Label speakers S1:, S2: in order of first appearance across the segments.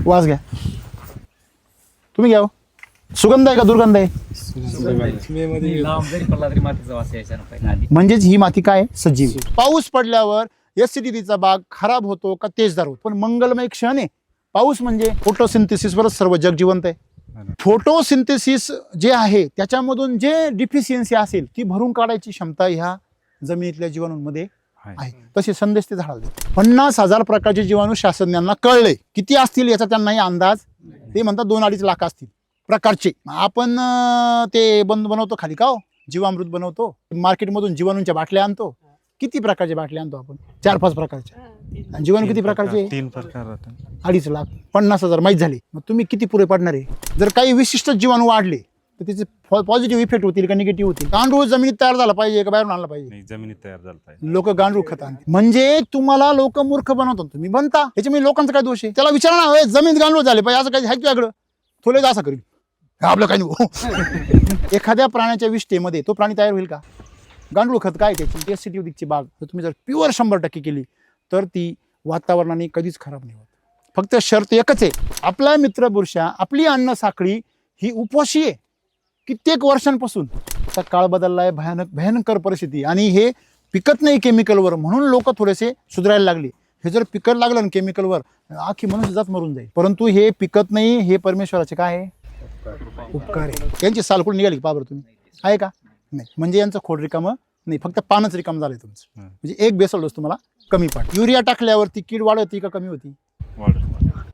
S1: वास घ्या. तुम्ही घ्या. सुगंध आहे का दुर्गंध आहे? म्हणजेच ही माती काय सजीव. पाऊस पडल्यावर एसिडिटीचा भाग खराब होतो का तेजदार होतो. पण मंगलमय क्षण आहे पाऊस. म्हणजे फोटोसिंथेसिसवरच सर्व जग जिवंत आहे. फोटोसिंथेसिस जे आहे त्याच्यामधून जे डिफिशियन्सी असेल ती भरून काढायची क्षमता ह्या जमिनीतल्या जीवाणूंमध्ये आहे. तसे संदेश ते झाडाला देतात. 50,000 प्रकारचे जीवाणू शास्त्रज्ञांना कळले. किती असतील याचा त्यांनाही अंदाज. ते म्हणतात 2-2.5 लाख असतील प्रकारचे. आपण ते बनवतो खाली का हो, जीवामृत बनवतो. मार्केटमधून जीवाणूंच्या बाटल्या आणतो. किती प्रकारच्या बाटल्या आणतो आपण? 4-5 प्रकारच्या. जीवाणू किती प्रकारचे?
S2: 3 प्रकार.
S1: 2.5 लाख. 50,000 माहीत झाले. मग तुम्ही किती पुरे पडणार आहे? जर काही विशिष्ट जीवाणू वाढले तर त्याचे पॉझिटिव्ह इफेक्ट होतील का निगेटिव्ह होतील? गांडूळ जमिनीत तयार झाला पाहिजे का बाहेरून आणला पाहिजे?
S2: जमिनीत तयार झाला पाहिजे.
S1: लोक गांडूळ खातात. म्हणजे तुम्हाला लोक मूर्ख बनवतात. तुम्ही बनता. याच्यामुळे लोकांचा काय दोष आहे? त्याला विचारा ना, जमिनीत गांडूळ झाले पाहिजे असं काही आहे तुझ्याकडं? थोडे असं करेल आपलं काही नाही. एखाद्या प्राण्याच्या विष्ठेमध्ये तो प्राणी तयार होईल का? गांडूळ खत काय त्याची एसिडिटीची बाग जर तुम्ही जर प्युअर 100% केली तर ती वातावरणाने कधीच खराब नाही होत. फक्त शर्त एकच आहे, आपला मित्र बुरशा, आपली अन्न साखळी ही उपवाशी आहे कित्येक वर्षांपासून. आता काळ बदलला आहे, भयानकर परिस्थिती. आणि हे पिकत नाही केमिकलवर म्हणून लोक थोडेसे सुधारायला लागले. हे जर पिकत लागलं ना केमिकलवर आखी मनुष्य जात मरून जाईल. परंतु हे पिकत नाही, हे परमेश्वराचे काय आहे? उपकार आहे. यांची साल कुठे निघाली का बरं तुम्ही? आहे का? नाही. म्हणजे यांचं खोड रिकामं नाही, फक्त पानच रिकामं झालंय तुमचं. म्हणजे एक बेसल डोस तुम्हाला कमी पडतो. युरिया टाकल्यावरती कीड वाढवती का कमी होती?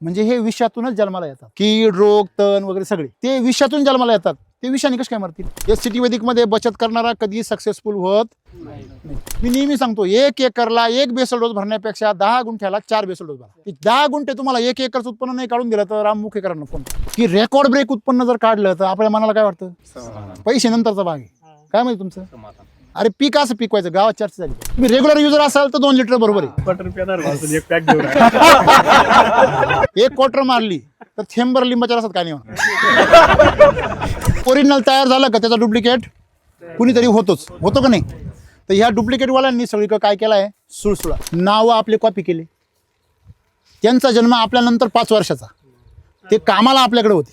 S1: म्हणजे हे विषातूनच जन्माला येतात. कीड, रोग, तण वगैरे सगळे ते विषातून जन्माला येतात. ते विषाने कसं काय मरतील? एससीटी वैदिक मध्ये बचत करणारा कधी सक्सेसफुल होत नाही. मी नेहमी सांगतो, 1 एकरला 1 बेसल डोस भरण्यापेक्षा 10 गुंठ्याला 4 बेसल डोस भरा. 10 गुंठे तुम्हाला 1 एकरचं उत्पन्न नाही काढून दिलं तर राम मुखेकरांना फोन की रेकॉर्ड ब्रेक उत्पन्न जर काढलं तर आपल्या मनाला काय वाटतं? पैसे नंतरचा भाग आहे. काय माहिती तुमचं? अरे पीक असं पिकवायचं. गावात चर्चा झाली. तुम्ही रेग्युलर युजर असाल तर 2 लिटर बरोबर आहे. 1 क्वार्टर मारली तर थेंबर लिंबाच्या रसात काय नाही होणार. ओरिजिनल तयार झालं का त्याचा डुप्लिकेट कुणीतरी होतो का नाही? तर ह्या डुप्लिकेटवाल्यांनी सगळीकडे काय केलं आहे? सुळसुळा. नावं आपले कॉपी केले. त्यांचा जन्म आपल्यानंतर 5 वर्षाचा. ते कामाला आपल्याकडे होते.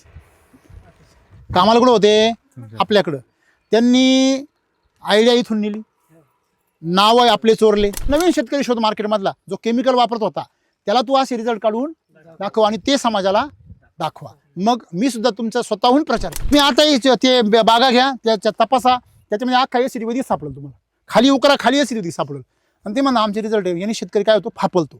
S1: कामाला कुठं होते? आपल्याकडं. त्यांनी आयडिया इथून नेली, नाव आपले चोरले. नवीन शेतकरी शोध मार्केटमधला जो केमिकल वापरत होता त्याला तू असे रिझल्ट काढून दाखव आणि ते समाजाला दाखवा. मग मी सुद्धा तुमचा स्वतःहून प्रचार. मी आता ते बागा घ्या, त्याच्या तपासा, त्याच्यामध्ये अख्खा एसिडी सापडेल तुम्हाला. खाली उकरा, खाली एसिडी सापडेल. आणि ते म्हणा आमचे रिझल्ट आहे. याने शेतकरी काय होतो? फापलतो.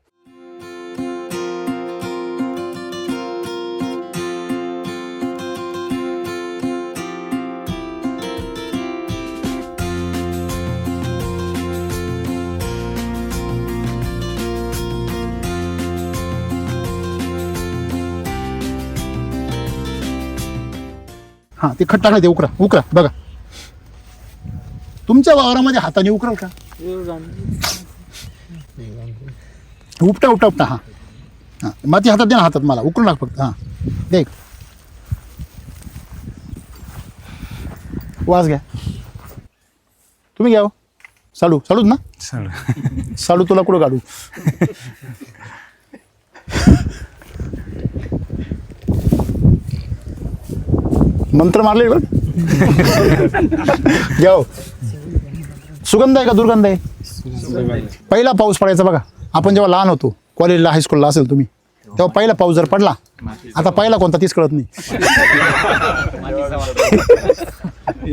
S1: हा ते खट टाका. ते उकरा बघा. तुमच्या वावरामध्ये हाताने उकराल का? उपटा. हा माती हातात द्या ना. हातात मला उकरून टाक फक्त. हा देख वास घ्या. तुम्ही घ्या. साडूच ना? साडू तुला कुठं काढू? मंत्र मारले बघ. घ्या. सुगंध आहे का दुर्गंध आहे? पहिला पाऊस पडायचा बघा. आपण जेव्हा लहान होतो, कॉलेजला हायस्कूलला असेल तुम्ही, तेव्हा पहिला पाऊस जर पडला, आता पहिला कोणता तीच कळत नाही.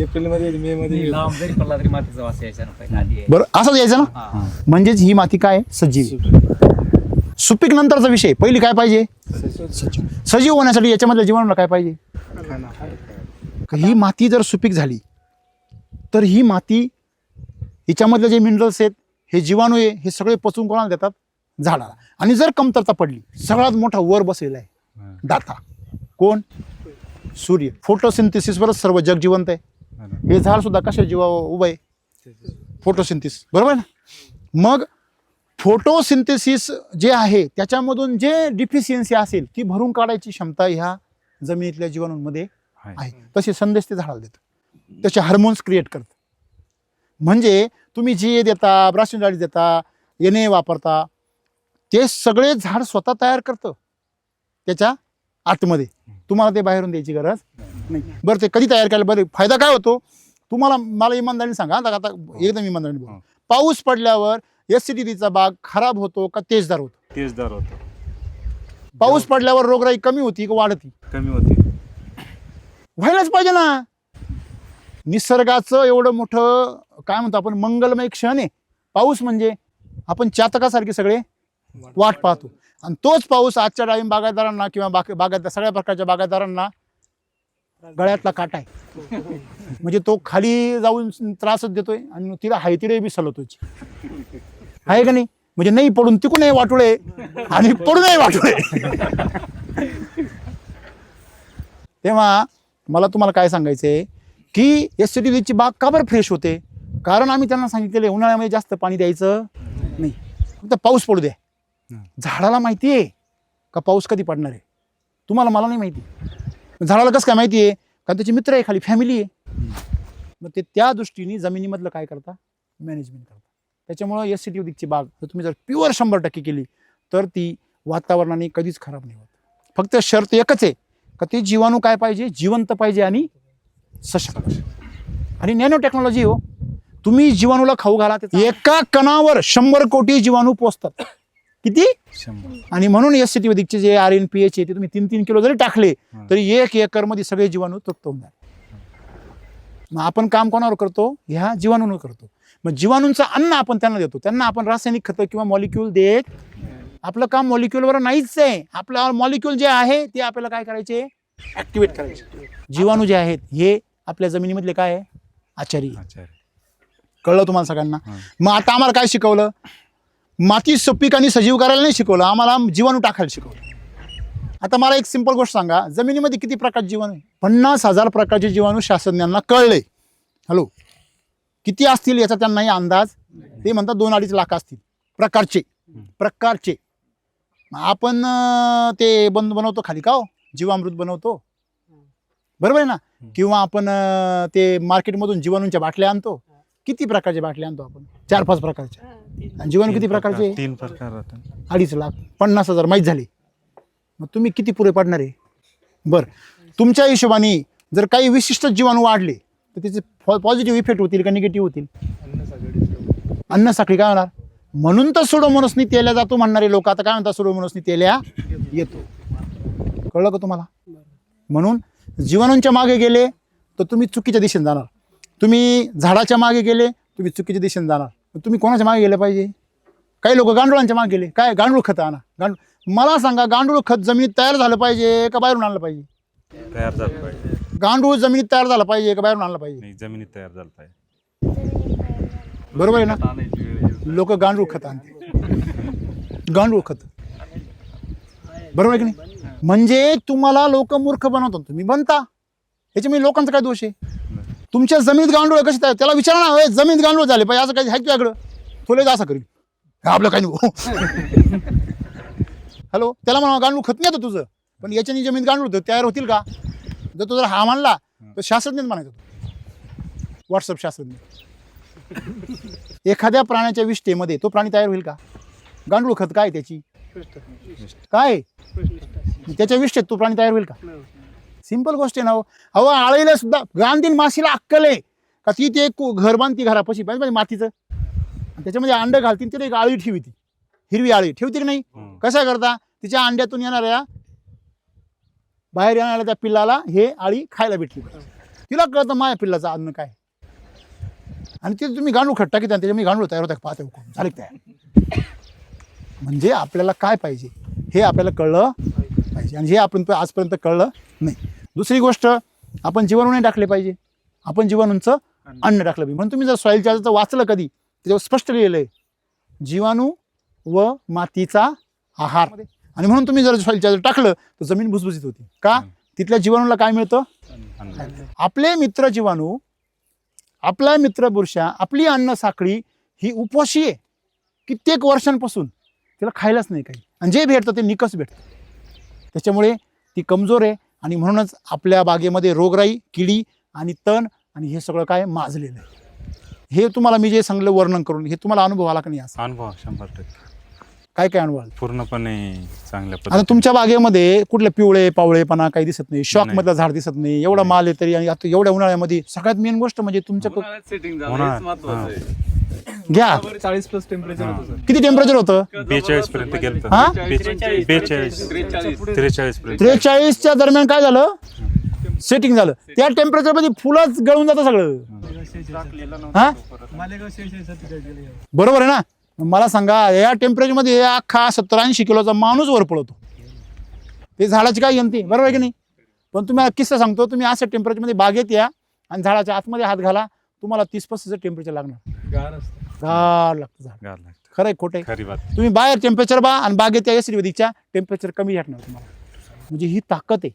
S3: एप्रिलमध्ये मे मध्ये
S1: बरं असंच यायचं ना. म्हणजेच ही माती काय सजीव. सुपीक नंतरचा विषय. पहिली काय पाहिजे? सजीव होण्यासाठी याच्यामधल्या जीवाणूला काय पाहिजे? ही माती जर सुपीक झाली तर ही माती, हिच्यामधले जे मिनरल्स आहेत, हे जीवाणू आहे, हे सगळे पचवून कोणाला देतात? झाडाला. आणि जर कमतरता पडली, सगळ्यात मोठा वर बसलेला आहे दाता. कोण? सूर्य. फोटोसिंथेसिसवरच सर्व जग जिवंत आहे. हे झाड सुद्धा कशा जीवा उभं आहे? फोटोसिंथेसिस. बरोबर ना? मग फोटोसिंथेसिस जे आहे त्याच्यामधून जे डिफिशियन्सी असेल ती भरून काढायची क्षमता ह्या जमिनीतल्या जीवाणूंमध्ये आहे. तसे संदेश ते झाडाला देतात. त्याचे हार्मोन्स क्रिएट करतात. म्हणजे तुम्ही जे देता, ब्रासिन डाळी देता, एनए वापरता, ते सगळे झाड स्वतः तयार करतं त्याच्या आतमध्ये, तुम्हाला ते बाहेरून द्यायची गरज नाही. बरं ते कधी तयार केलं, बरं फायदा काय होतो तुम्हाला, मला इमानदारीने सांगा. आता एकदम इमानदारीने बोला, पाऊस पडल्यावर एसिडिटीचा भाग खराब होतो का तेजदार होतो?
S3: तेजदार होतो.
S1: पाऊस पडल्यावर रोगराई कमी होती का वाढती?
S3: कमी होते.
S1: व्हायलाच पाहिजे ना. निसर्गाचं एवढं मोठं काय म्हणतो आपण मंगलमय क्षण आहे पाऊस. म्हणजे आपण चातकासारखे सगळे वाट पाहतो, आणि तोच पाऊस आजच्या डाळिंब बागायतदारांना किंवा बागायतदार सगळ्या प्रकारच्या बागायतदारांना गळ्यातला काटा आहे. म्हणजे तो खाली जाऊन त्रासच देतोय आणि तिला हाय तिडे बी सलवतोय, आहे का नाही? म्हणजे नाही पडून तिकून नाही वाटोळे आणि पडून नाही वाटोळे. तेव्हा मला तुम्हाला काय सांगायचंय की एसिडिटीची बाग का बरं फ्रेश होते? कारण आम्ही त्यांना सांगितलेलं आहे उन्हाळ्यामध्ये जास्त पाणी द्यायचं नाही, फक्त पाऊस पडू द्या. झाडाला माहिती आहे का पाऊस कधी पडणार आहे? तुम्हाला, मला नाही माहिती. झाडाला कसं काय माहिती आहे? कारण त्याचे मित्र आहे, खाली फॅमिली आहे. मग ते त्या दृष्टीने जमिनीमधलं काय करता, मॅनेजमेंट करता. त्याच्यामुळं एसिडिटीची बाग जर तुम्ही जर प्युअर 100% केली तर ती वातावरणाने कधीच खराब नाही होत. फक्त शर्त एकच आहे का ते जीवाणू काय पाहिजे, जिवंत पाहिजे आणि सशक्त. आणि नॅनो टेक्नॉलॉजी हो, तुम्ही जीवाणूला खाऊ घाला, एका कणावर 100 कोटी जीवाणू पोचतात. किती?
S3: 100.
S1: आणि म्हणून एसिडिटीचे जे RNPH आहे ते तुम्ही 3-3 किलो जरी टाकले तरी 1 एकरमध्ये सगळे जीवाणू तृप्त होऊन जातात. मग आपण काम कोणावर करतो? ह्या जीवाणूंवर करतो. मग जीवाणूंचं अन्न आपण त्यांना देतो, त्यांना आपण रासायनिक खतं किंवा मॉलिक्यूल देत. आपलं काम मॉलिक्यूलवर नाहीच आहे. आपलं मॉलिक्यूल जे आहे ते आपल्याला काय करायचे, ऍक्टिव्हेट करायचे. जीवाणू जे आहेत हे आपल्या जमिनीमधले काय आहे, आचारी. कळलं तुम्हाला सगळ्यांना? मग आता आम्हाला काय शिकवलं? माती सुपीक आणि सजीव करायला नाही शिकवलं, आम्हाला जीवाणू टाकायला शिकवलं. आता मला एक सिंपल गोष्ट सांगा, जमिनीमध्ये किती प्रकारचे जीवाणू आहे? 50,000 प्रकारचे जीवाणू शास्त्रज्ञांना कळले. हॅलो, किती असतील याचा त्यांनाही अंदाज. ते म्हणतात 2-2.5 लाख असतील प्रकारचे. आपण ते बनवतो खाली का हो, जीवामृत बनवतो, बरोबर आहे ना? किंवा आपण ते मार्केटमधून जीवाणूंच्या बाटल्या आणतो. किती प्रकारच्या बाटल्या आणतो आपण? 4-5 प्रकारच्या. आणि जीवाणू किती प्रकारचे?
S3: 3 प्रकार.
S1: 2.5 लाख, 50,000 माहीत झाले. मग तुम्ही किती पुरे पडणार आहे? बरं, तुमच्या हिशोबाने जर काही विशिष्ट जीवाणू वाढले तर त्याचे पॉझिटिव्ह इफेक्ट होतील का निगेटिव्ह होतील? अन्न साखळी काय होणार? म्हणून तर सुडोमोनासनी तेल्या जातो म्हणणारे लोक आता काय म्हणतात, सुडोमोनासनी तेल्या येतो. कळलं का तुम्हाला? म्हणून जीवाणूंच्या मागे गेले तर तुम्ही चुकीच्या दिशेने जाणार. तुम्ही झाडाच्या मागे गेले तुम्ही चुकीच्या दिशेने जाणार. तुम्ही कोणाच्या मागे गेले पाहिजे? काही लोक गांडुळांच्या मागे गेले. काय गांडूळ खत आणा. मला सांगा, गांडूळ खत जमिनीत तयार झालं पाहिजे का बाहेरून आणलं पाहिजे?
S3: तयार झालं पाहिजे.
S1: गांडूळ जमिनीत तयार झालं पाहिजे का बाहेरून आणलं पाहिजे?
S3: जमिनीत तयार झालं पाहिजे.
S1: बरोबर आहे ना? लोक गांडूळ खत आणते, गांडूळ खत. बरोबर आहे की नाही? म्हणजे तुम्हाला लोक मूर्ख बनवतात, तुम्ही बनता. ह्याच्यामध्ये लोकांचा काय दोष आहे? तुमच्या जमिनीत गांडूळ कशी तयार? त्याला विचारा ना, जमिनीत गांडूळ झाले पाहिजे असं काही आहे तुझ्याकडं? थोडे असं करीन आपलं काही नाही. हॅलो, त्याला म्हणा गांडूळ खत नाही येतं तुझं, पण याच्याने जमीन गांडूळ तयार होतील का? जर तो जर हा मानला तर शास्त्रज्ञच म्हणायचं. व्हॉट्सअप शास्त्रज्ञ. एखाद्या प्राण्याच्या विष्ठेमध्ये तो प्राणी तयार होईल का? गांडूळ खत काय त्याची काय? त्याच्या विष्ठेत तो प्राणी तयार होईल का? सिंपल गोष्ट आहे ना. अहो, आळीला सुद्धा गांधीन माशीला अक्कल आहे का ती ते घर बांधती घरापाशी पाहिजे मातीचं, त्याच्यामध्ये अंड घालतील, तिथे एक आळी ठेवती, हिरवी आळी ठेवते की नाही? कशा करता? तिच्या अंड्यातून येणाऱ्या बाहेर येणाऱ्या त्या पिल्लाला हे आळी खायला भेटली. तिला कळतं माझ्या पिल्लाचं अन्न काय, आणि ते तुम्ही गांडूळ खत टाकी त्याच्यामध्ये गांडूळ तयार होता पाहते झाले तयार. म्हणजे आपल्याला काय पाहिजे हे आपल्याला कळलं पाहिजे, आणि हे आपण आजपर्यंत कळलं नाही. दुसरी गोष्ट, आपण जीवाणू नाही टाकले पाहिजे, आपण जीवाणूंचं अन्न टाकलं पाहिजे. म्हणून तुम्ही जर सॉईल चार्जरचं वाचलं कधी, त्याच्यावर स्पष्ट लिहिलं आहे जीवाणू व मातीचा आहार. आणि म्हणून तुम्ही जर सॉईल चार्जर टाकलं तर जमीन भुसभुशीत होती. का? तिथल्या जीवाणूला काय मिळतं? आपले मित्र जीवाणू, आपला मित्र बुरशा, आपली अन्न साखळी ही उपवाशी आहे कित्येक वर्षांपासून. तिला खायलाच नाही काही, आणि जे भेटतं ते निकस भेटतं. त्याच्यामुळे ती कमजोर आहे, आणि म्हणूनच आपल्या बागेमध्ये रोगराई, किडी आणि तण आणि हे सगळं काय माजलेलं आहे. हे तुम्हाला मी जे सांगलं वर्णन करून, हे तुम्हाला अनुभव आला का नाही? असा
S3: अनुभव 100%.
S1: काय काय अनुभव आले?
S3: पूर्णपणे चांगल्या
S1: आता तुमच्या बागेमध्ये कुठले पिवळे पावळेपणा काही दिसत नाही, शॉक
S3: नाही.
S1: मधलं झाड दिसत नाही, एवढा माल आहे तरी. आणि आता एवढ्या उन्हाळ्यामध्ये सगळ्यात मेन गोष्ट म्हणजे तुमच्या
S2: सेटिंग
S1: घ्या
S2: 40+ टेम्परेचर होतं सर.
S1: किती टेम्परेचर होतं?
S3: 42 पर्यंत गेलं
S1: हा?
S3: 43 पर्यंत
S1: 43च्या दरम्यान काय झालं? सेटिंग झालं. त्या टेम्परेचर मध्ये फुलंच गळून जातं सगळं. हा बरोबर आहे ना? मला सांगा, या टेम्परेचर मध्ये अख्खा 70-80 किलोचा माणूस वर पळतो. ते झाडाची काय गंती, बरोबर आहे की नाही? पण तुम्ही किस्सा सांगतो, तुम्ही अशा टेम्परेचर मध्ये बागेत या आणि झाडाच्या आतमध्ये हात घाला, तुम्हाला 30-35 टेम्परेचर लागणार. गार लागतं झाड.
S3: गार लागतं.
S1: खरं आहे खोटं आहे?
S3: खरी बात.
S1: तुम्ही बाहेर टेम्परेचर बा आणि बागेत या आयुर्वेदिकच्या टेम्परेचर कमी भेटणार तुम्हाला. म्हणजे ही ताकद आहे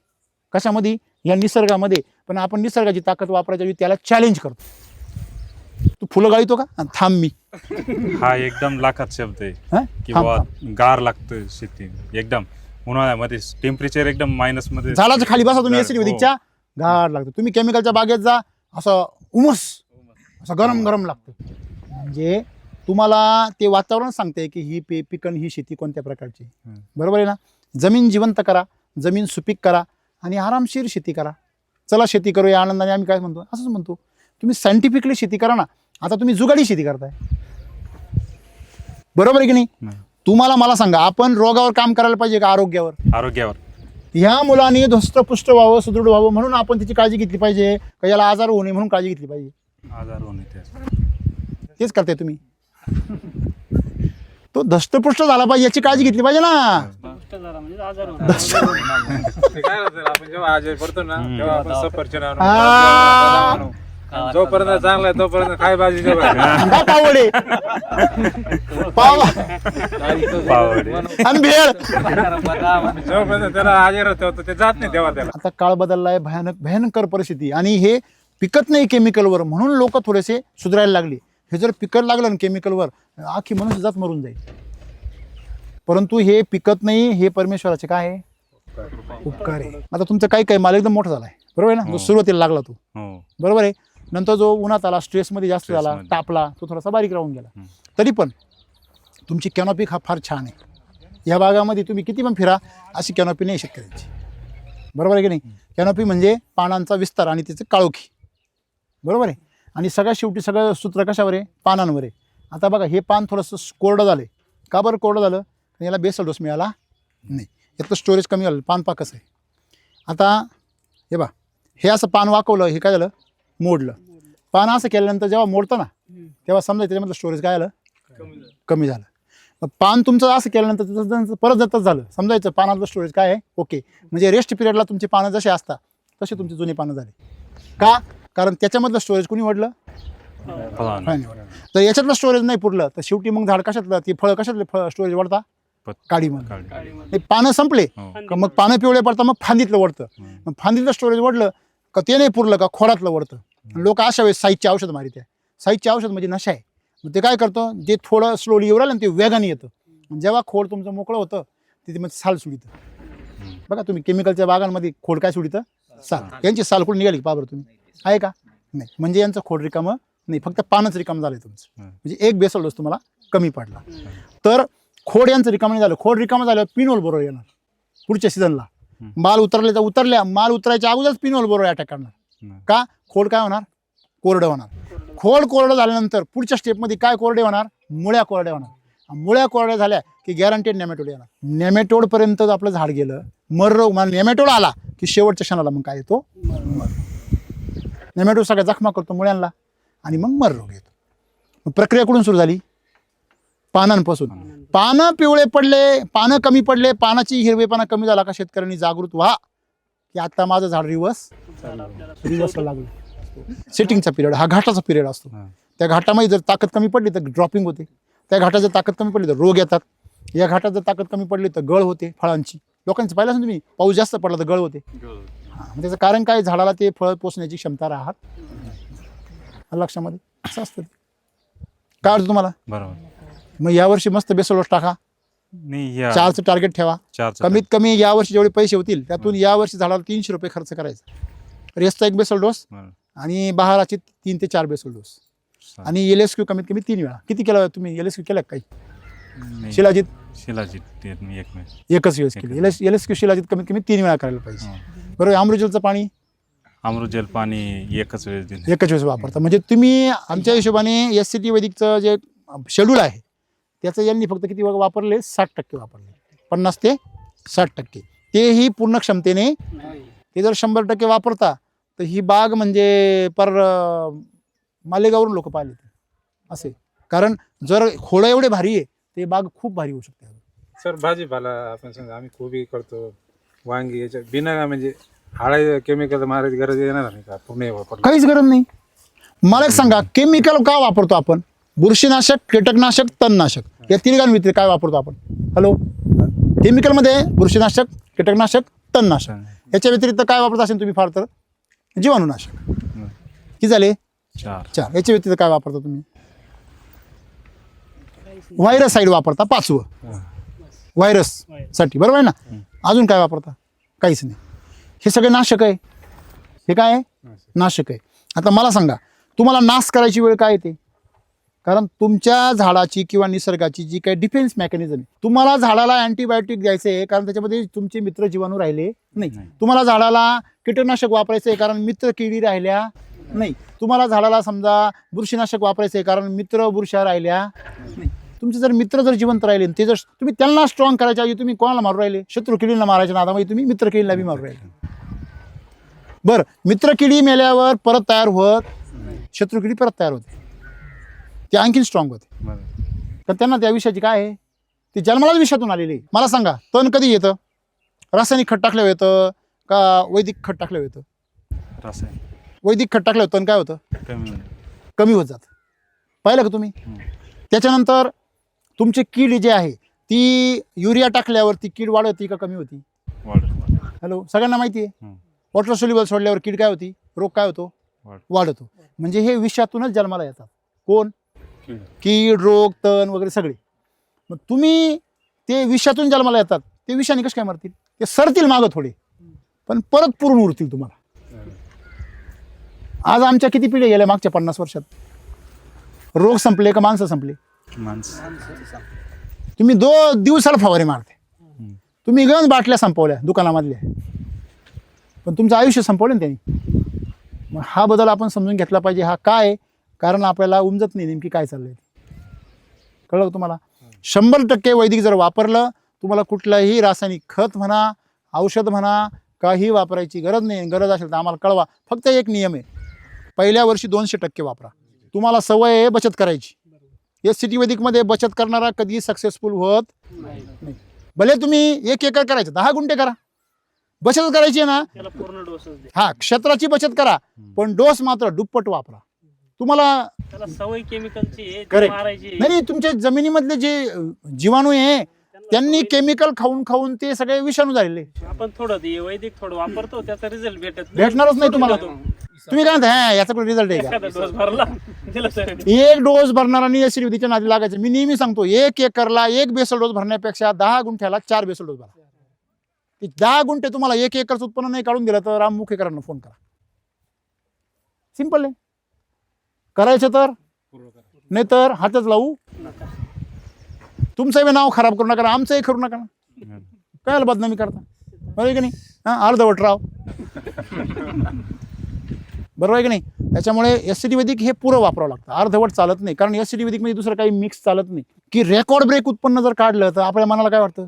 S1: कशामध्ये? या निसर्गामध्ये. पण आपण निसर्गाची ताकद वापरायच्या वेळी त्याला चॅलेंज करतो. तू फुलं गाळीतो का? आणि थांब मी.
S3: हा एकदम लाखात शब्द आहे
S1: हा?
S3: की
S1: थांब,
S3: बाबा
S1: थांब.
S3: गार लागतं शेती एकदम उन्हाळ्यामध्ये टेम्परेचर एकदम मायनस मध्ये.
S1: झाडाच्या खाली बसा तुम्ही
S3: गार,
S1: आयुर्वेदिकच्या, गार लागतं. तुम्ही केमिकलच्या बागेत जा, असं उमस, असं गरम गरम लागतं. म्हणजे तुम्हाला ते वातावरण सांगते की ही पिकन ही शेती कोणत्या प्रकारची. बरोबर आहे ना? जमीन जिवंत करा, जमीन सुपीक करा आणि आरामशीर शेती करा. चला शेती करूया आनंदाने, आम्ही काय म्हणतो असंच म्हणतो. तुम्ही सायंटिफिकली शेती करा ना. आता तुम्ही जुगाडी शेती करताय, बरोबर आहे की नाही? तुम्हाला मला सांगा, आपण रोगावर काम करायला पाहिजे का आरोग्यावर?
S3: आरोग्यावर.
S1: ह्या मुलांनी धष्टपुष्ट व्हावं, सुदृढ व्हावं म्हणून आपण त्याची काळजी घेतली पाहिजे का याला आजार होऊ नये म्हणून काळजी घेतली पाहिजे?
S3: आजार होणे त्याच.
S1: तेच करताय तुम्ही. तो धष्टपुष्ट झाला पाहिजे याची काळजी घेतली पाहिजे ना.
S2: ते काय होतं, आपण जेव्हा आजारी पडतो ना तेव्हा आपण सफरचंद आणू,
S1: आ.
S2: बदाम आणू. जोपर्यंत चांगला आहे तोपर्यंत काय भाजी जेव्हा
S1: हा, पावडे पाव
S3: पावडे.
S1: आणि भेळ.
S2: जोपर्यंत त्याला आजार होतो ते जात नाही तेव्हा त्याला.
S1: आता काळ बदललाय, भयंकर परिस्थिती. आणि हे पिकत नाही केमिकलवर म्हणून लोक थोडेसे सुधारायला लागले. हे जर पिकत लागलं ना केमिकलवर, आखी मनुष्य जात मरून जाईल. परंतु हे पिकत नाही, हे परमेश्वराचे काय आहे? उपकार आहे. आता तुमचं काही काही माल एकदम मोठा झालाय, बरोबर आहे ना? जो सुरुवातीला लागला तो,
S3: हो.
S1: बरोबर आहे. नंतर जो उन्हात आला, स्ट्रेसमध्ये जास्त झाला,
S3: स्ट्रेसमध्ये.
S1: तापला, तो थोडासा बारीक राहून गेला. तरी पण तुमची कॅनॉपी हा फार छान आहे. या भागामध्ये तुम्ही किती पण फिरा, अशी कॅनॉपी नाही शेतकऱ्यांची, बरोबर आहे की नाही? कॅनॉपी म्हणजे पानांचा विस्तार आणि त्याचं काळोखी, बरोबर आहे. आणि सगळ्यात शेवटी सगळं सूत्र कशावर आहे? पानांवर आहे. आता बघा, हे पान थोडंसं कोरडं झालं. का बरं कोरडं झालं? याला बेसल डोस मिळाला नाही, यातलं स्टोरेज कमी झालं. पान पा कसं आहे? आता हे बा, हे असं पान वाकवलं, हे काय झालं? मोडलं. पान असं केल्यानंतर जेव्हा मोडतं ना, तेव्हा समजा त्याच्यामधलं स्टोरेज काय झालं? कमी झालं. मग पान तुमचं असं केल्यानंतर त्याचं परत जातच झालं, समजायचं पानातलं स्टोरेज काय आहे? ओके. म्हणजे रेस्ट पिरियडला तुमचे पानं जसे असतात तसे तुमचे जुने पानं झाले. का? कारण त्याच्यामधलं स्टोरेज कोणी वाढलं?
S3: फळानं.
S1: फळाने वाढलं. तर याच्यातलं स्टोरेज नाही पुरलं तर शेवटी मग झाड कशातलं? ती फळं कशातले स्टोरेज वाढता? काडीमध्ये.
S3: काढी.
S1: पानं संपले
S3: हो.
S1: का मग पानं पिवळे पडतात, मग फांदीतलं वळतं. मग फांदीतलं स्टोरेज वाढलं का ते नाही पुरलं का खोडातलं वळतं. लोक अशा वेळेस साईजचे औषध मारित आहे. साईजचे औषध म्हणजे नशा आहे. मग ते काय करतं, जे थोडं स्लोली येऊ राहिलं ना ते वेगाने येतं. जेव्हा खोड तुमचं मोकळं होतं तिथे मग साल सुडितं. बघा तुम्ही केमिकलच्या बागांमध्ये खोड काय सुडितं? साल. यांची साल कुठे निघाली पाहा बरं तुम्ही, आहे का? नाही. म्हणजे यांचं खोड रिकामं नाही, फक्त पानच रिकामं झालं तुमचं. म्हणजे एक बेसल डोस तुम्हाला कमी पडला. तर खोड यांचं रिकामं नाही झालं. खोड रिकामं झालं, पिनोल बरोबर येणार पुढच्या सीझनला. माल उतरल्या माल उतरायच्या अगोदरच पिनोल बरोबर अटॅक करणार. का? खोड काय होणार? कोरडं होणार. खोड कोरडं झाल्यानंतर पुढच्या स्टेपमध्ये काय कोरडे होणार? मुळ्या कोरड्या होणार. मुळ्या कोरड्या झाल्या की गॅरंटेड नेमॅटोड येणार. नेमॅटोड पर्यंत आपलं झाड गेलं, मर रोग मला नेमॅटोड आला की शेवटच्या क्षणाला मग काय येतो? नेमॅटोड सगळ्या जखमा करतो मुळ्यांना आणि मग मर रोग येतो. मग प्रक्रिया कुठून सुरू झाली? पानांपासून. पानं पिवळे पडले, पानं कमी पडले, पानाची हिरवेपणा कमी झाला का शेतकऱ्यांनी जागृत व्हा की आता माझं झाड रिवर्सला लागलं. सेटिंगचा पिरियड हा घाटाचा पिरियड असतो. त्या घाटामध्ये जर ताकद कमी पडली तर ड्रॉपिंग होते. त्या घाटात जर ताकद कमी पडली तर रोग येतात. या घाटात जर ताकद कमी पडली तर गळ होते फळांची. लोकांचं पाहिलं असेल तुम्ही, पाऊस जास्त पडला तर गळ होते. हां, त्याचं कारण काय? झाडाला ते फळ पोचण्याची क्षमता राहत लक्षामध्ये असं असतं. काय वाटतं तुम्हाला?
S3: बरोबर.
S1: मग यावर्षी मस्त बेसल डोस टाका.
S3: नाही या
S1: 4चं टार्गेट ठेवा.
S3: 4चं
S1: कमीत कमी यावर्षी जेवढे पैसे होतील त्यातून यावर्षी झाडाला 300 रुपये खर्च करायचा. रेसचा एक बेसल डोस आणि बहाराचे 3 ते 4 बेसल डोस आणि LSQ कमीत कमी 3 वेळा. किती केला तुम्ही LSQ केला काही?
S3: नाही.
S1: शिलाजीत
S3: शिलाजीत ते मी एक मिनिट.
S1: एकच यूज केली. LSQ शिलाजीत कमीत कमी 3 वेळा करायला पाहिजे. बरोबर. अमृतजलचं पाणी
S3: अमृतजल पाणी एकच वेळेस दिलं.
S1: एकच वेळेस वापरता. म्हणजे तुम्ही आमच्या हिशोबाने SCT वैदिकचं जे शेड्यूल आहे त्याचं यांनी फक्त किती वापरले? 60% वापरले. 50 ते 60%. तेही पूर्ण क्षमतेने. ते जर 100% वापरता तर ही बाग म्हणजे मालेगावरून लोक पाहिले असे. कारण जर खोडं एवढे भारी आहे ते बाग खूप भारी होऊ शकते.
S2: सर भाजीपाला आपण समजा आम्ही कोबी करतो, वांगी, याच्या बिना म्हणजे हाळा केमिकल मारायची गरज येणार नाही का? पूर्ण वापरलं
S1: काहीच गरज नाही. मला एक सांगा, केमिकल का वापरतो आपण? बुरशीनाशक, कीटकनाशक, तणनाशक या तिघांव्यतिरिक्त काय वापरतो आपण? हॅलो, केमिकलमध्ये बुरशीनाशक, कीटकनाशक, तणनाशक. याच्या व्यतिरिक्त काय वापरत असेल तुम्ही? फार तर जीवाणूनाशक. किती झाले? 4. याच्या व्यतिरिक्त काय वापरता तुम्ही? व्हायरसाईड वापरता 5वं व्हायरस साठी. बरोबर आहे ना? अजून काय वापरता? काहीच नाही. हे सगळे नाशक आहे. हे काय आहे? नाशक आहे. आता मला सांगा, तुम्हाला नाश करायची वेळ काय येते? कारण तुमच्या झाडाची किंवा निसर्गाची जी काही डिफेन्स मेकॅनिझम आहे, तुम्हाला झाडाला अँटीबायोटिक द्यायचं आहे कारण त्याच्यामध्ये तुमचे मित्र जीवाणू राहिले नाही. तुम्हाला झाडाला कीटकनाशक वापरायचं आहे कारण मित्र किडी राहिल्या नाही. तुम्हाला झाडाला समजा बुरशीनाशक वापरायचं आहे कारण मित्र बुरशा राहिल्या नाही. तुमचे जर मित्र जर जिवंत राहिले, ते जर तुम्ही त्यांना स्ट्रॉंग करायच्या ऐवजी तुम्ही कोणाला मारू राहिले? शत्रू किडींना मारायच्या नादामध्ये तुम्ही मित्र किडीला बी मारू राहिले. बरं, मित्र किडी मेल्यावर परत तयार होत, शत्रू किडी परत तयार होते, ते आणखीन स्ट्रॉंग होते. तर त्यांना त्या विषयाची काय आहे? ते जन्मालाच विषयातून आलेले. मला सांगा, तण कधी येतं? रासायनिक खत टाकल्यावर येतं का वैदिक खत टाकल्यावर येतं?
S3: रासायनिक.
S1: वैदिक खत टाकल्यावर तण काय होतं? कमी होत जातं. पाहिलं का तुम्ही? त्याच्यानंतर तुमची कीड जी आहे ती युरिया टाकल्यावर ती कीड वाढवती का कमी होती? हॅलो, सगळ्यांना माहिती आहे. वॉटर सोल्युबल सोडल्यावर कीड काय होती? रोग काय होतो? वाढतो. म्हणजे हे विषातूनच जन्माला येतात. कोण? कीड, रोग, तण वगैरे सगळे. मग तुम्ही ते विषातून जन्माला येतात, ते विषाने कसं काय मरतील? ते सरतील मागं थोडे, पण परत पुरून उरतील तुम्हाला. आज आमच्या किती पिढ्या गेल्या मागच्या 50 वर्षात? रोग संपले का माणसं संपले? तुम्ही 2 दिवसाला फवारे मारते. तुम्ही गंज बाटल्या संपवल्या दुकानामधल्या, पण तुमचं आयुष्य संपवलं ना त्यांनी. मग हा बदल आपण समजून घेतला पाहिजे. हा काय? कारण आपल्याला उमजत नाही नेमकी काय चाललंय. कळलं तुम्हाला? 100% वैदिक जर वापरलं, तुम्हाला कुठलंही रासायनिक खत म्हणा, औषध म्हणा, काही वापरायची गरज नाही. गरज असेल तर आम्हाला कळवा. फक्त एक नियम आहे, पहिल्या वर्षी 200% वापरा. तुम्हाला सवय आहे बचत करायची. SCT वैदिकमध्ये बचत करणारा कधी सक्सेसफुल होत नाही. भले तुम्ही 1 एकर करायचं, 10 गुंठे करा, बचत करायची आहे ना.
S4: पूर्ण डोस
S1: हा, क्षेत्राची बचत करा, पण डोस मात्र दुप्पट वापरा. तुम्हाला
S4: सवय केमिकलची
S1: मारायची नाही. तुमच्या जमिनीमधले जे जीवाणू आहे त्यांनी केमिकल खाऊन खाऊन ते सगळे विषाणू झालेले.
S4: आपण थोडं वैदिक थोडं वापरतो, त्याचा रिझल्ट
S1: भेटणारच नाही तुम्हाला. तुम्ही काय म्हणता याचा कुठे रिझल्ट आहे का?
S4: डोस भरला
S1: 1 डोस भरणारा आणि SCT नादी लागायचं. मी नेहमी सांगतो, 1 एकरला 1 बेसल डोस भरण्यापेक्षा 10 गुंठ्याला 4 बेसल डोस भरा. 10 गुंठे तुम्हाला 1 एकरचं उत्पन्न नाही काढून दिलं तर राम मुखेकरांना फोन करा. सिंपल आहे. करायचं तर, नाही तर हातच लावू. तुमचं नाव खराब करू नका, आमचंही करू नका. काय बदनामी करता? बरोबर आहे की नाही? अर्धवट राव. बरोबर आहे की नाही? त्याच्यामुळे SCT वैदिक हे पुरं वापरावं लागतं, अर्धवट चालत नाही. कारण SCT वैदिक मध्ये दुसरं काही मिक्स चालत नाही. की रेकॉर्ड ब्रेक उत्पन्न जर काढलं तर आपल्या मनाला काय वाटतं?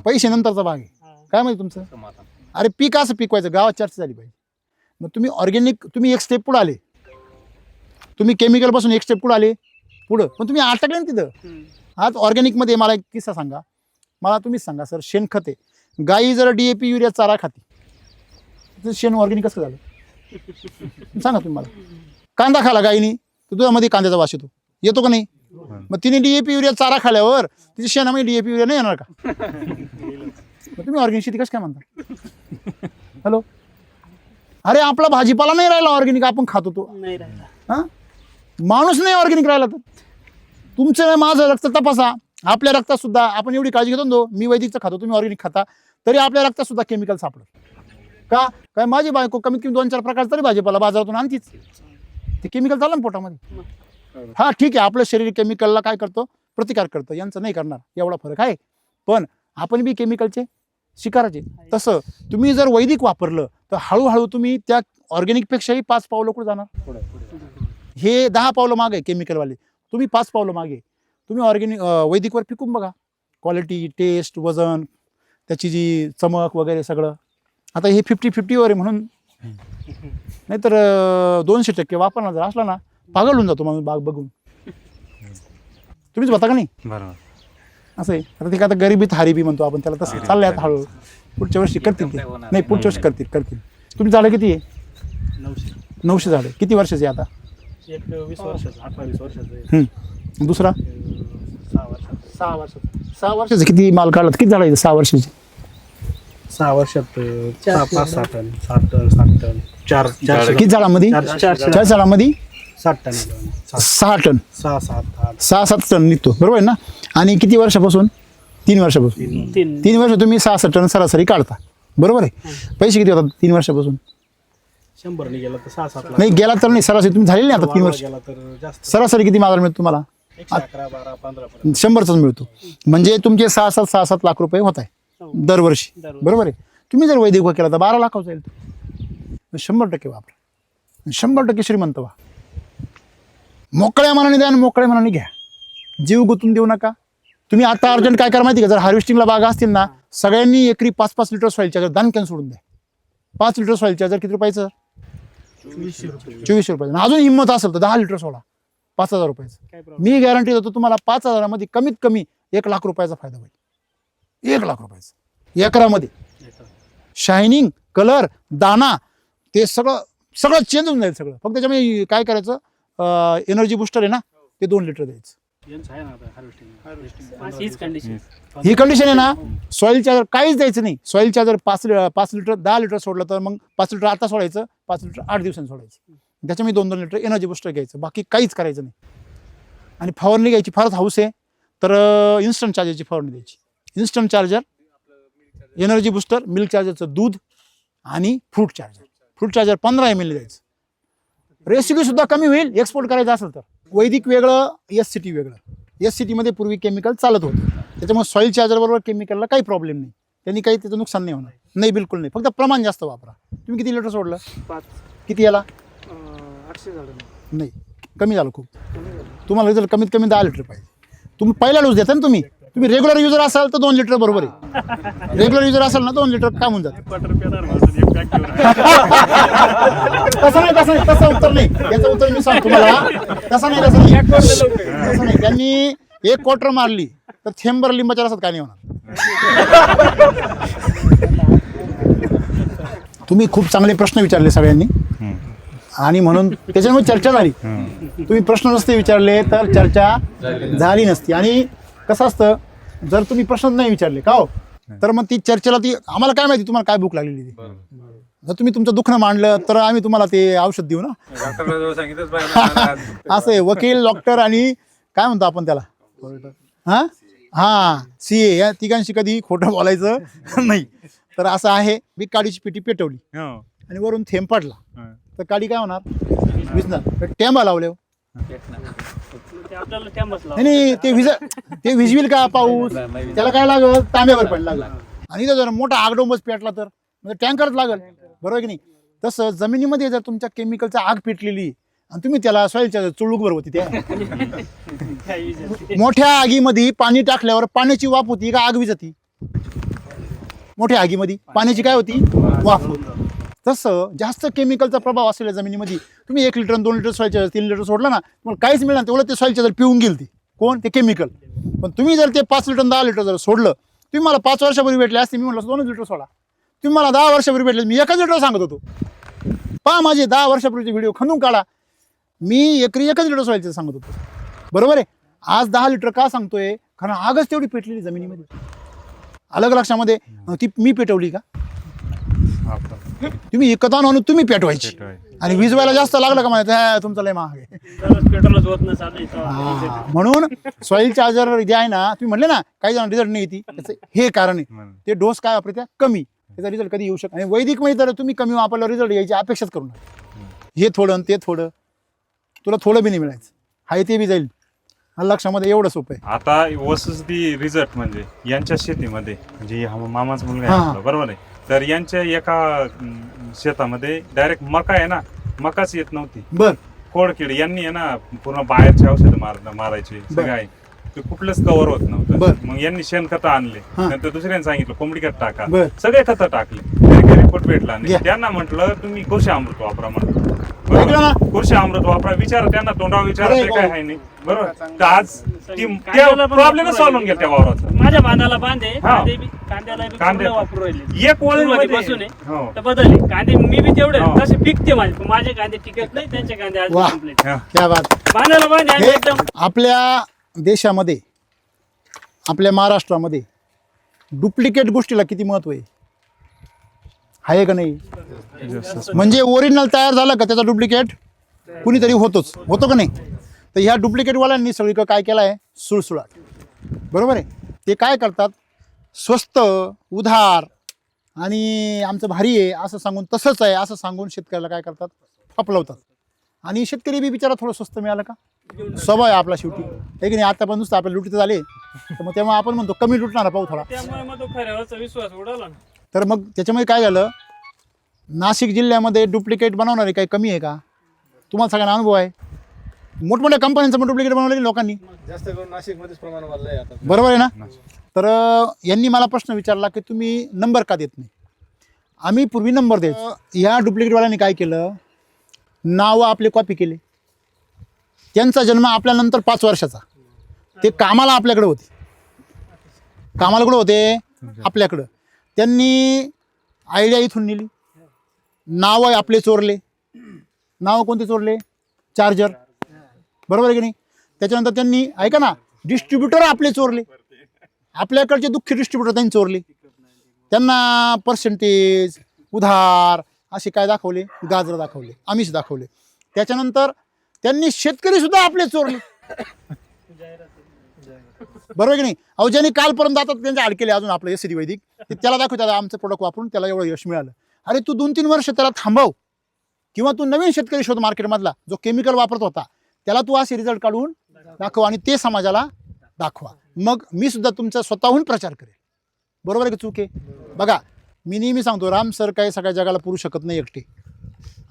S1: पैसे नंतरचा भाग आहे. काय माहिती तुमचं? अरे पीक असं पिकवायचं, गावात चर्चा झाली पाहिजे. मग तुम्ही ऑर्गॅनिक, तुम्ही 1 स्टेप पुढे आले. तुम्ही केमिकल पासून 1 स्टेप पुढे आले पुढं, पण तुम्ही अटकले ना तिथं. आज ऑर्गॅनिकमध्ये मला एक किस्सा सांगा. मला तुम्हीच सांगा सर, शेणखत आहे. गाई जर DAP युरिया चारा खाते तर शेण ऑर्गॅनिक कसं झालं? सांगा तुम्ही मला. कांदा खाला गाईनी तर दुधामध्ये कांद्याचा वास येतो का नाही? मग तिने DAP युरिया चारा खाल्यावर तिच्या शेणामध्ये DAP युरिया नाही येणार का? मग तुम्ही ऑर्गॅनिक शेती कसं काय म्हणता? हॅलो, अरे आपला भाजीपाला नाही राहिला ऑर्गॅनिक, आपण खातो तो
S4: नाही राहिला.
S1: हा, माणूस नाही ऑर्गॅनिक राहिला तर. तुमचं माझं रक्त तपासा. आपल्या रक्तात सुद्धा आपण एवढी काळजी घेतो, मी वैदिकचं खातो, तुम्ही ऑर्गॅनिक खाता, तरी आपल्या रक्तात सुद्धा केमिकल सापडत. का? काय माझी बायको कमीत कमी 2-4 प्रकार तरी भाजीपाला बाजारातून आणतीच. ते केमिकल चाललं ना पोटामध्ये. हा ठीक आहे, आपलं शरीर केमिकलला काय करतो? प्रतिकार करतो. यांचं नाही करणार, एवढा फरक आहे. पण आपण बी केमिकलचे शिकाराचे. तसं तुम्ही जर वैदिक वापरलं तर हळूहळू तुम्ही त्या ऑर्गॅनिकपेक्षाही 5 पावलं कुठे जाणार. हे 10 पावलं मागे केमिकलवाले, तुम्ही 5 पावलं मागे. तुम्ही वैदिकवर पिकून बघा, क्वालिटी, टेस्ट, वजन, त्याची जी चमक वगैरे सगळं. आता हे 50-50वर आहे म्हणून, नाहीतर 200% वापरणार जर असला ना पागल होऊन जातो मग बाग बघून. तुम्हीच बघता का नाही
S3: बरोबर.
S1: असं आहे. आता ते काय आता गरिबीत हारिबी म्हणतो आपण त्याला, तसं चाललंय आता हळूहळू. पुढच्या वर्षी करतील ते, नाही पुढच्या वर्षी करतील. तुम्ही झाडं किती आहे? 900 झाडं. किती वर्षाचे आता?
S4: एक 20 वर्षाचं, 18-20 वर्षाचं आहे.
S1: दुसरा
S4: 6 वर्षाचं.
S1: 6 वर्षाचं. 6 वर्षाचं किती माल काढला? किती झाडं आहे 6 वर्षाची?
S5: 6 वर्षात 5-6 टन, 7 टन, 7 टन, 4
S1: किती झाडामध्ये? 4 झाडामध्ये
S5: 7 टन,
S1: 6 टन,
S5: 6-7
S1: 6-7 टन निघतो, बरोबर आहे ना. आणि किती वर्षापासून? 3 वर्षापासून. 3 वर्ष तुम्ही 6 टन सरासरी काढता, बरोबर आहे. पैसे किती होतात 3 वर्षापासून?
S5: 100 ने गेला तर 6-7 लाख
S1: नाही गेला तर नाही, सरासरी तुम्ही झालेली नाही आता 3 वर्ष.
S5: गेला तर जास्त,
S1: सरासरी किती बाजार मिळतो तुम्हाला?
S5: 111, 12, 15 पर्यंत.
S1: 100चाच मिळतो. म्हणजे तुमचे 6-7 लाख रुपये होत आहे दरवर्षी, बरोबर आहे. तुम्ही जर वैदिक केला तर 12 लाख जाईल. 100% वापरा, 100% श्रीमंत व्हा. मोकळ्या मनाने द्या आणि मोकळ्या मनाने घ्या. जीव गुंतून देऊ नका. तुम्ही आता अर्जंट काय करा माहिती का, जर हार्वेस्टिंगला बागा असतील ना, सगळ्यांनी एकरी 5-5 लिटर सॉईल चार्जर दानक्यान सोडून द्या. 5 लिटर सॉईल चार्जर किती रुपयाचं? 2400 रुपये. अजून हिंमत असेल तर 10 लिटर सोडा, 5000 रुपयाचं. मी गॅरंटी देतो तुम्हाला 5000 मध्ये कमीत कमी 1 लाख रुपयाचा फायदा होईल. 1 लाख रुपयाचा एकरामध्ये. शायनिंग, कलर, दाना, ते सगळं चेंज होऊन जाईल सगळं. फक्त त्याच्यामध्ये काय करायचं, एनर्जी बुस्टर आहे ना, ते 2 लिटर द्यायचं.
S5: यांचं आहे ना आता हार्वेस्टिंग.
S4: हीच कंडिशन.
S1: ही कंडिशन आहे ना. सॉईल चार्जर काहीच द्यायचं नाही. सॉईल चार्जर 5 लिटर 10 लिटर सोडलं तर मग 5 लिटर आता सोडायचं, 5 लिटर 8 दिवसांनी सोडायचं. त्याच्यामध्ये 2-2 लिटर एनर्जी बुस्टर घ्यायचं, बाकी काहीच करायचं नाही. आणि फवारणी घ्यायची फारच हाऊस आहे तर इन्स्टंट चार्जरची फवारणी द्यायची. Instant charger, energy booster, milk चार्जरचं दूध आणि fruit charger. Fruit charger 15 ml द्यायचं. रेसिड्यू सुद्धा कमी होईल एक्सपोर्ट करायचं असेल तर. वैदिक वेगळं, SCT वेगळं. SCT मध्ये पूर्वी केमिकल चालत होतं, त्याच्यामुळे सॉईल चार्जर बरोबर केमिकलला काही प्रॉब्लेम नाही. त्यांनी काही त्याचं नुकसान नाही होणार. नाही, बिलकुल नाही. फक्त प्रमाण जास्त वापरा. तुम्ही किती लिटर सोडलं?
S4: 5.
S1: किती याला?
S4: 800 झालं.
S1: नाही, कमी झालं खूप. तुम्हाला रिझल्ट कमीत कमी 10 लिटर पाहिजे. तुम्ही पहिला डोस देता ना. तुम्ही रेग्युलर युजर असाल तर 2 लिटर बरोबर आहे. रेग्युलर युजर असाल ना 2 लिटर काम होऊन जातं. तसं उत्तर नाही. याचं उत्तर मी सांगतो तुम्हाला. तसं नाही. त्यांनी 1 क्वार्टर मारली तर थेंबर लिंबाच्या रसात काय नाही होणार. तुम्ही खूप चांगले प्रश्न विचारले सगळ्यांनी, आणि म्हणून त्याच्यामुळे चर्चा झाली. तुम्ही प्रश्न नसते विचारले तर चर्चा झाली नसती. आणि कसं असतं, जर तुम्ही प्रश्न नाही विचारले का हो, तर मग ती चर्चेला ती आम्हाला काय माहिती तुम्हाला काय भूक लागलेली ती. जर तुम्ही तुमचं दुखणं मांडलं तर आम्ही तुम्हाला ते औषध देऊ ना.
S2: डॉक्टरला सांगितलंच पाहिजे.
S1: असं आहे. वकील, डॉक्टर आणि काय म्हणतो आपण त्याला, हा CA, या तिघांशी कधी खोटं बोलायचं नाही. तर असं आहे. मी काडीची पेटी पेटवली
S3: हो.
S1: आणि वरून थेंब पडला
S3: हा.
S1: तर काडी काय होणार? भिजणार. टेंबा लावले
S4: ते आपल्याला टॅम्बस लावा.
S1: नाही, ते विजविल का पाऊस, त्याला काय लागल? तांब्यावर पण लागल. आणि जर मोठा आगडोंबच पेटला तर म्हणजे टँकरच लागल, बरोबर की नाही. तसं जमिनीमध्ये जर तुमच्या केमिकलचा आग पेटलेली आणि तुम्ही त्याला सॉईलच्या चुळूकभर होती, त्या मोठ्या आगीमध्ये पाणी टाकल्यावर पाण्याची वाफ होती का आग विजती? मोठ्या आगीमध्ये पाण्याची काय होती? वाफ होती. तसं जास्त केमिकलचा प्रभाव असलेल्या जमिनीमध्ये तुम्ही 1 litre 2 litre soil charger 3 litre सोडला ना, तुम्हाला काहीच मिळणार. तेवढं ते सॉईल चार्जर पिऊन गेल ती कोण? ते केमिकल. पण तुम्ही जर ते 5 लिटर 10 लिटर जर सोडलं, तुम्ही मला 5 वर्षापूर्वी भेटले असते, मी म्हटलं 2 लिटर सोडा. तुम्ही मला 10 वर्षापूर्वी भेटले, मी 1 लिटर सांगत होतो. पहा माझे 10 वर्षापूर्वीचे व्हिडिओ खंदून काढा. मी एकरी 1 लिटर सॉईल चार्जर सांगत होतो, बरोबर आहे. आज 10 लिटर का सांगतोय? कारण आगच तेवढी पेटलेली जमिनीमध्ये. अलग लक्षामध्ये ती मी पेटवली का? तुम्ही एकता आणून तुम्ही पेटवायची आणि विजवायला जास्त लागलं का माहिती तुमचं लय महाग आहे.
S4: पेट्रोलच होत नाही चालू.
S1: म्हणून सॉईल चार्जर जे आहे ना, तुम्ही म्हणले ना काही जण रिझल्ट नाही येते, त्याचं हे कारण आहे. ते डोस काय वापरत्या? कमी. त्याचा रिझल्ट कधी येऊ शकतो. आणि वैदिक मध्ये तर तुम्ही कमी वापरल्यावर रिझल्ट यायची अपेक्षाच करू नका. हे थोडं ते थोडं, तुला थोडं बी नाही मिळायचं. हाय ते बी जाईल. लक्षामध्ये एवढं सोपं आहे.
S3: आता वस्तुस दी रिझल्ट म्हणजे यांच्या शेतीमध्ये म्हणजे हा मामाचा मुलगा आहे
S1: हा.
S3: आपला, बरोबर आहे. तर यांच्या एका शेतामध्ये डायरेक्ट मका आहे ना, मकाच येत नव्हती.
S1: बर
S3: खोडकीड यांनी आहे ना पूर्ण बाहेरचे औषध मारायचे सगळे आहे. ते कुठलंच कव्हर होत
S1: बर.
S3: नव्हतं. मग यांनी शेणखतं आणले,
S1: हा.
S3: नंतर दुसऱ्याने सांगितलं कोंबडी खत टाका,
S1: बर.
S3: सगळे खतं टाकले, तरी काही रिपोर्ट भेटला नाही.
S1: घ्या.
S3: त्यांना म्हटलं तुम्ही कृषी अमृत वापरा म्हणून.
S1: ऐकलं ना?
S3: कृषी अमृत वापरा, विचारा त्यांना, तोंडावर विचारा
S1: अरे
S3: ते काय
S1: वा.
S3: आहे नाही, बरोबर. तर आज
S4: कांद्याला पण
S3: प्रॉब्लेम
S4: वापरू
S3: सॉल्व्ह
S4: राहिले.
S3: गेला त्या वावराचा.
S4: माझ्या बांधाला बांधे
S3: हा.
S4: कांद्याला बी
S3: कांदे-
S4: पूर्ण वापरू राहिले.
S3: एक वळीमध्ये
S4: बसून आहे.
S3: हो.
S4: तर बदलले कांदे, मी बी तेवढे
S3: हो.
S4: तसे पिकते माझे कांदे टिकत नाही, त्यांचे कांदे आज
S1: वाह.
S4: संपले.
S3: हा.
S1: क्या बात.
S4: बांधाला बांधे आणि
S1: हे
S4: एकदम
S1: आपल्या देशामध्ये, आपल्या महाराष्ट्रामध्ये डुप्लिकेट गोष्टीला किती महत्व आहे का नाही? म्हणजे ओरिजिनल तयार झालं का त्याचा डुप्लिकेट कुणीतरी होतो का नाही? तर ह्या डुप्लिकेटवाल्यांनी सगळीकडे काय केलं आहे? सुळसुळाट. बरोबर आहे. ते काय करतात? स्वस्त, उधार आणि आमचं भारी आहे असं सांगून, तसंच आहे असं सांगून शेतकऱ्याला काय करतात? फपलवतात. आणि शेतकरी बी बिचारा थोडं स्वस्त मिळालं का स्वभाव आहे आपला शेवटी, आहे की नाही? आता पण नुसतं आपल्याला लुटीत झाले, तर मग तेव्हा आपण म्हणतो कमी लुटणारा पाहू थोडा.
S4: त्यामुळे मग तो खऱ्यावरचा विश्वास उडाला ना.
S1: तर मग त्याच्यामध्ये काय झालं? नाशिक जिल्ह्यामध्ये डुप्लिकेट बनवणारे काही कमी आहे का? तुम्हाला सगळ्यांना अनुभव आहे. मोठमोठ्या कंपन्यांचं पण डुप्लिकेट बनवलेले लोकांनी,
S5: जास्त करून नाशिकमध्येच प्रमाण वाढलंय आता.
S1: बरोबर आहे ना? तर यांनी मला प्रश्न विचारला की तुम्ही नंबर का देत नाही? आम्ही पूर्वी नंबर द्यायचो. ह्या डुप्लिकेटवाल्यांनी काय केलं? नावं आपले कॉपी केले. त्यांचा जन्म आपल्यानंतर 5 वर्षाचा. ते कामाला आपल्याकडे होते. कामाला कुठं होते? आपल्याकडं. त्यांनी आयडिया इथून नेली. नावं आपले चोरले. नावं कोणते चोरले? चार्जर. बरोबर आहे की नाही? त्याच्यानंतर त्यांनी, ऐका ना, डिस्ट्रीब्युटर आपले चोरले. आपल्याकडचे दुःखी डिस्ट्रीब्युटर त्यांनी चोरले. त्यांना पर्सेंटेज, उधार असे काय दाखवले? गाजर दाखवले, आमिष दाखवले. त्याच्यानंतर त्यांनी शेतकरी सुद्धा आपले चोरले. बरोबर की नाही? अहो ज्यांनी कालपर्यंत आता त्यांचे अडकेले अजून आपलं एसीडी वैदिक, ते त्याला दाखवतात आमचं प्रोडक्ट वापरून त्याला एवढं यश मिळालं. अरे तू 2-3 वर्ष त्याला थांबव, किंवा तू नवीन शेतकरी शोध मार्केटमधला जो केमिकल वापरत होता त्याला तू असे रिझल्ट काढून दाखव आणि ते समाजाला दाखवा. मग मी सुद्धा तुमचा स्वतःहून प्रचार करेल. बरोबर आहे की चूक आहे? बघा, मी नेहमी सांगतो, राम सर काही सगळ्या जगाला पुरू शकत नाही एकटे.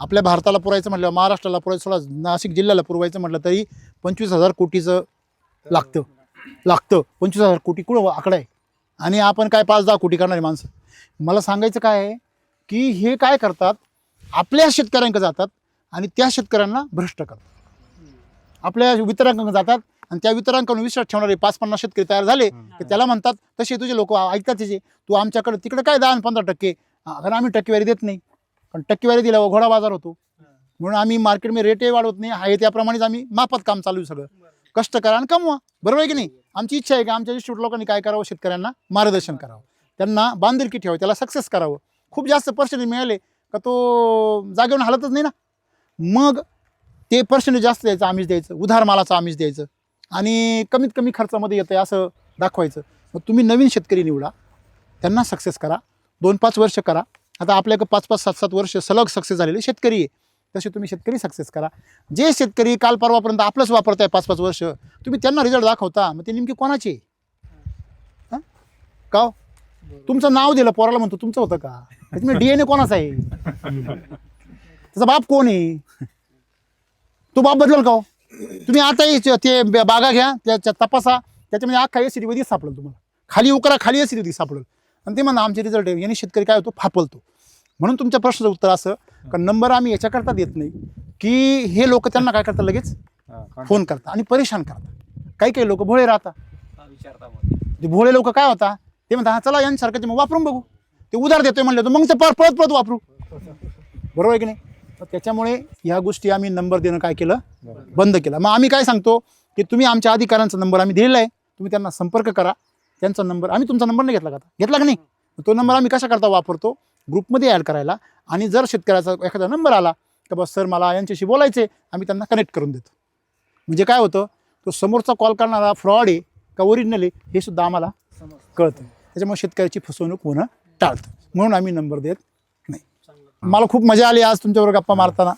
S1: आपल्या भारताला पुरायचं म्हटलं, महाराष्ट्राला पुरायचं, सोडा नाशिक जिल्ह्याला पुरवायचं म्हटलं तरी 25,000 कोटीचं लागतं. 25,000 कोटी कुठं आकडा आहे, आणि आपण काय 5-10 कोटी करणारी माणसं. मला सांगायचं काय आहे की हे काय करतात? आपल्या शेतकऱ्यांकडे जातात आणि त्या शेतकऱ्यांना भ्रष्ट करतात. आपल्या वितरकांकडे जातात आणि त्या वितरकांकडून विश्वास ठेवणारे 5-50 शेतकरी तयार झाले की त्याला म्हणतात, तसे तुझे लोक ऐकतात त्याचे, तू आमच्याकडे तिकडे काय 10-15%, कारण आम्ही टक्केवारी देत नाही. पण टक्केवारी दिल्यावर घोडा बाजार होतो, म्हणून आम्ही मार्केटमध्ये रेटही वाढवत नाही. आहे त्याप्रमाणेच आम्ही माफत काम चालू आहे सगळं. कष्ट करा आणि कमवा. बरोबर आहे की नाही? आमची इच्छा आहे की आमच्या डिस्ट्रीब्युटर लोकांनी काय करावं? शेतकऱ्यांना मार्गदर्शन करावं, त्यांना बांधिलकी ठेवावं, त्याला सक्सेस करावं. खूप जास्त पर्सेंटेज मिळाले का तो जागेवरून हलतच नाही ना. मग ते पर्सेंटेज जास्त द्यायचं, आमिष द्यायचं, उधार मालाचं आमिष द्यायचं, आणि कमीत कमी खर्चामध्ये येतं आहे असं दाखवायचं. मग तुम्ही नवीन शेतकरी निवडा, त्यांना सक्सेस करा. 2-5 वर्ष करा. आता आपल्याकडे 5-5, 7-7 वर्ष सलग सक्सेस झालेले शेतकरी आहे. तसे तुम्ही शेतकरी सक्सेस करा. जे शेतकरी काल परवापर्यंत आपलंच वापरताय 5-5 वर्ष, तुम्ही त्यांना रिझल्ट दाखवता, मग ते नेमकी कोणाचे? हां का हो? तुमचं नाव दिलं पोराला, म्हणतो तुमचं होतं का? त्याच्यामुळे DNA कोणाचा आहे? त्याचा बाप कोण आहे? तो बाप बदल का हो? तुम्ही आता ते बागा घ्या, त्याच्या तपासा, त्याच्यामध्ये अख्खा एसीडी वैदिक सापडेल तुम्हाला. खाली उकरा, खाली एसीडी वैदिक सापडेल, आणि ते म्हणा आमचे रिझल्ट आहे. यांनी शेतकरी काय होतो? फापलतो. म्हणून तुमच्या प्रश्नाचं उत्तर असं का नंबर आम्ही याच्याकरता देत नाही की हे लोक त्यांना काय करतात? लगेच फोन करतात आणि परेशान करतात. काही लोक भोळे राहतात. ते भोळे लोक काय होता? ते म्हणतात, हा चला यांच्यासारखं मग वापरून बघू. ते उधार देतोय म्हणलं तर मग ते परत वापरू. बरोबर आहे की नाही? तर त्याच्यामुळे ह्या गोष्टी आम्ही नंबर देणं काय केलं? बंद केलं. मग आम्ही काय सांगतो की तुम्ही आमच्या अधिकाऱ्यांचा नंबर आम्ही दिलेला आहे, तुम्ही त्यांना संपर्क करा. त्यांचा नंबर, आम्ही तुमचा नंबर नाही घेतला का? घेतला का नाही? तो नंबर आम्ही कशा करता वापरतो? ग्रुपमध्ये ॲड करायला. आणि जर शेतकऱ्याचा एखादा नंबर आला तर बस सर मला यांच्याशी बोलायचे, आम्ही त्यांना कनेक्ट करून देतो. म्हणजे काय होतं? तो समोरचा कॉल करणारा फ्रॉड आहे का ओरिजिनल आहे हे सुद्धा आम्हाला कळतं. त्याच्यामुळे शेतकऱ्याची फसवणूक होणं टाळतं. म्हणून आम्ही नंबर देत नाही. मला खूप मजा आली आज तुमच्याबरोबर गप्पा मारताना.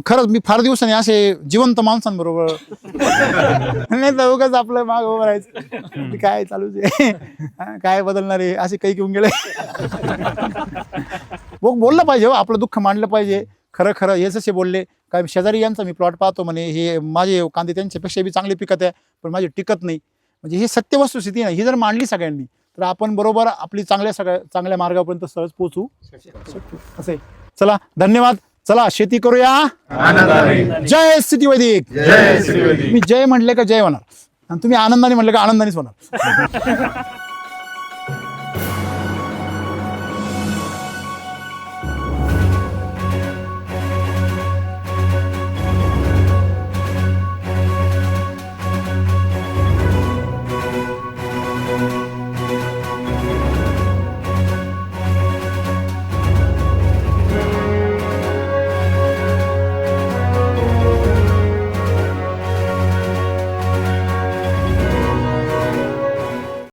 S1: खरंच मी फार दिवसांनी असे जिवंत माणसांबरोबर नाही तर उगाच आपलं माग उभं राहायचं काय चालूच आहे हा, काय बदलणार आहे असे काही घेऊन गेले बोललं पाहिजे हो, आपलं दुःख मांडलं पाहिजे. खरं खरं हेच असे बोलले काय शेजारी यांचा मी प्लॉट पाहतो म्हणे हे माझे कांदे त्यांच्यापेक्षा बी चांगले पिकत आहे पण माझे टिकत नाही. म्हणजे हे सत्य वस्तुस्थिती नाही, ही जर मांडली सगळ्यांनी तर आपण बरोबर आपली चांगल्या मार्गापर्यंत सहज पोहोचू शकतो. असं आहे. चला धन्यवाद. चला शेती करूया. जय सिटी वैदिक. मी जय म्हटले का जय होणार आणि तुम्ही आनंदाने म्हटले का आनंदानेच होणार.